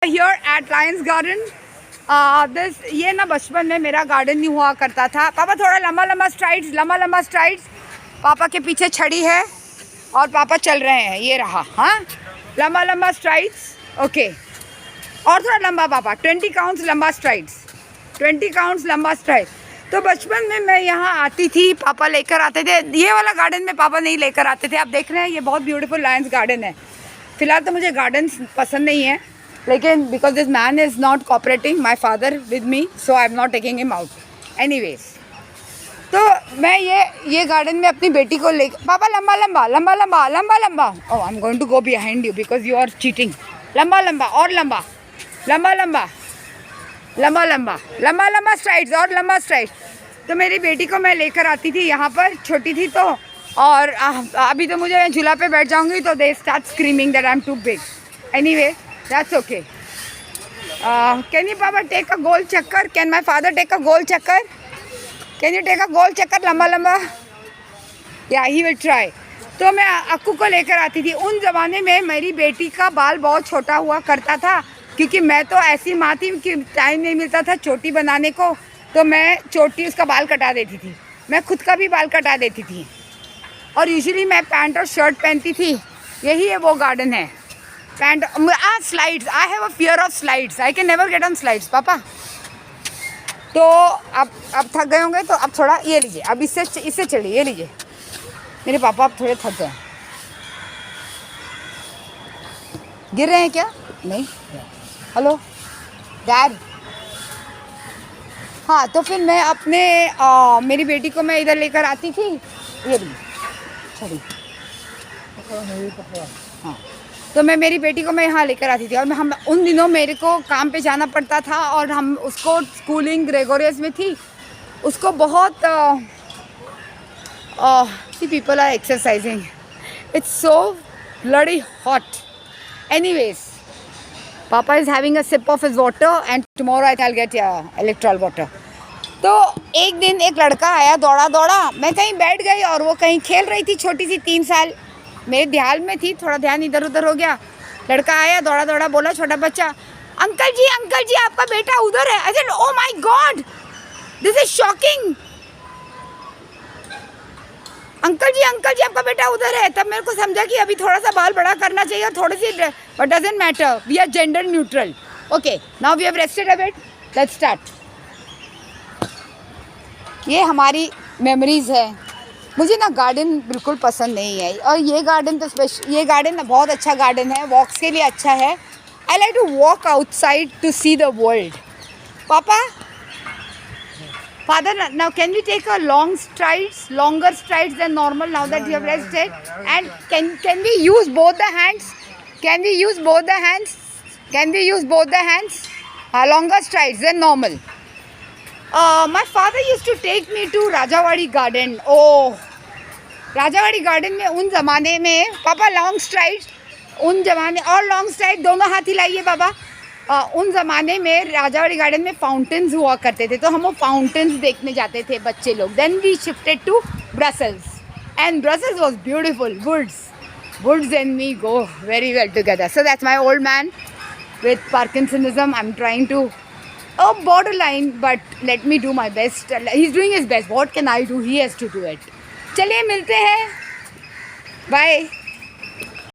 Here at Lions Garden, ये ना बचपन में मेरा गार्डन नहीं हुआ करता था। पापा थोड़ा लंबा लंबा स्ट्राइड्स। पापा के पीछे छड़ी है और पापा चल रहे हैं, ये रहा। हाँ, लंबा स्ट्राइड्स। ओके, और थोड़ा लंबा पापा, 20 काउंट्स लंबा स्ट्राइड्स, 20 काउंट्स लंबा स्ट्राइड। तो बचपन में मैं यहाँ आती थी, पापा लेकर आते थे। ये वाला गार्डन में पापा नहीं लेकर आते थे। आप देख रहे हैं, ये बहुत ब्यूटीफुल लायंस गार्डन है। फिलहाल तो मुझे गार्डन पसंद नहीं है, लेकिन because this man is not cooperating my father with me, so I am not taking him out anyways. तो मैं ये गार्डन में अपनी बेटी को ले, पापा लंबा oh I am going to go behind you because you are cheating. लंबा स्ट्राइड्स और लंबा स्ट्राइड्स। तो मेरी बेटी को मैं लेकर आती थी यहाँ पर, छोटी थी तो, और अभी तो मुझे झूला पे बैठ जाऊँगी तो they start screaming that I am too big. Anyway, that's okay. Can you papa take a goal chakkar? Can my father take a goal chakkar? Can you take a goal chakkar लंबा? Yeah, he will try. तो मैं अक्कू को लेकर आती थी। उन ज़माने में मेरी बेटी का बाल बहुत छोटा हुआ करता था, क्योंकि मैं तो ऐसी माँ थी कि टाइम नहीं मिलता था चोटी बनाने को, तो मैं चोटी उसका बाल कटा देती थी। मैं खुद का भी बाल कटा देती थी, और यूजुअली मैं पैंट और शर्ट पहनती थी। यही है वो गार्डन है। Pant, slides, I have a fear of slides, I can never get on slides पापा। तो अब थक गए होंगे, तो अब थोड़ा ये लीजिए, अब इससे चलिए, ये लीजिए। मेरे पापा अब थोड़े थक गए। गिर रहे हैं क्या? नहीं। Hello dad. हाँ, तो फिर मैं अपने मेरी बेटी को मैं इधर लेकर आती थी। ये लीजिए छड़ी। हाँ, तो मैं मेरी बेटी को मैं यहाँ लेकर आती थी, और हम उन दिनों मेरे को काम पे जाना पड़ता था, और हम उसको स्कूलिंग ग्रेगोरियस में थी, उसको बहुत सी people are exercising, it's so bloody hot. Anyways, papa is having a sip of his water and tomorrow I will get Electral water. तो एक दिन एक लड़का आया, दौड़ा, मैं कहीं बैठ गई और वो कहीं खेल रही थी, छोटी सी 3 साल, मेरे ध्यान में थी, थोड़ा ध्यान इधर उधर हो गया। लड़का आया, दौड़ा, बोला छोटा बच्चा, अंकल जी आपका बेटा उधर है। I said oh my God, this is shocking. Uncle ji आपका बेटा उधर है। तब मेरे को समझा कि अभी थोड़ा सा बाल बड़ा करना चाहिए, और थोड़ी सी, but doesn't matter, we are gender neutral. Okay, now we have rested a bit, let's start. ये हमारी मेमोरीज है। मुझे ना गार्डन बिल्कुल पसंद नहीं है, और ये गार्डन तो ये गार्डन ना बहुत अच्छा गार्डन है, वॉक्स के लिए अच्छा है। I like to walk outside to see the world. पापा, father, now can we take a longer strides than normal now that you have rested? And can we use both the hands? Can we use both the hands? Longer strides than normal. My father used to take me to Rajawadi garden. Oh, Rajawadi garden में उन ज़माने में पापा long STRIDE, उन ज़माने और long STRIDE दोनों हाथ हिलाइए पापा। उन ज़माने में राजावाड़ी गार्डन में फाउंटेन्स हुआ करते थे, तो हम वो फाउंटेन्स देखने जाते थे बच्चे लोग। Then we shifted to Brussels, and Brussels was beautiful. Woods and me go very well together. So that's my old man with Parkinsonism. I'm trying to borderline, but let me do my best. He's doing his best. What can I do? He has to do it. चलिए मिलते हैं, bye.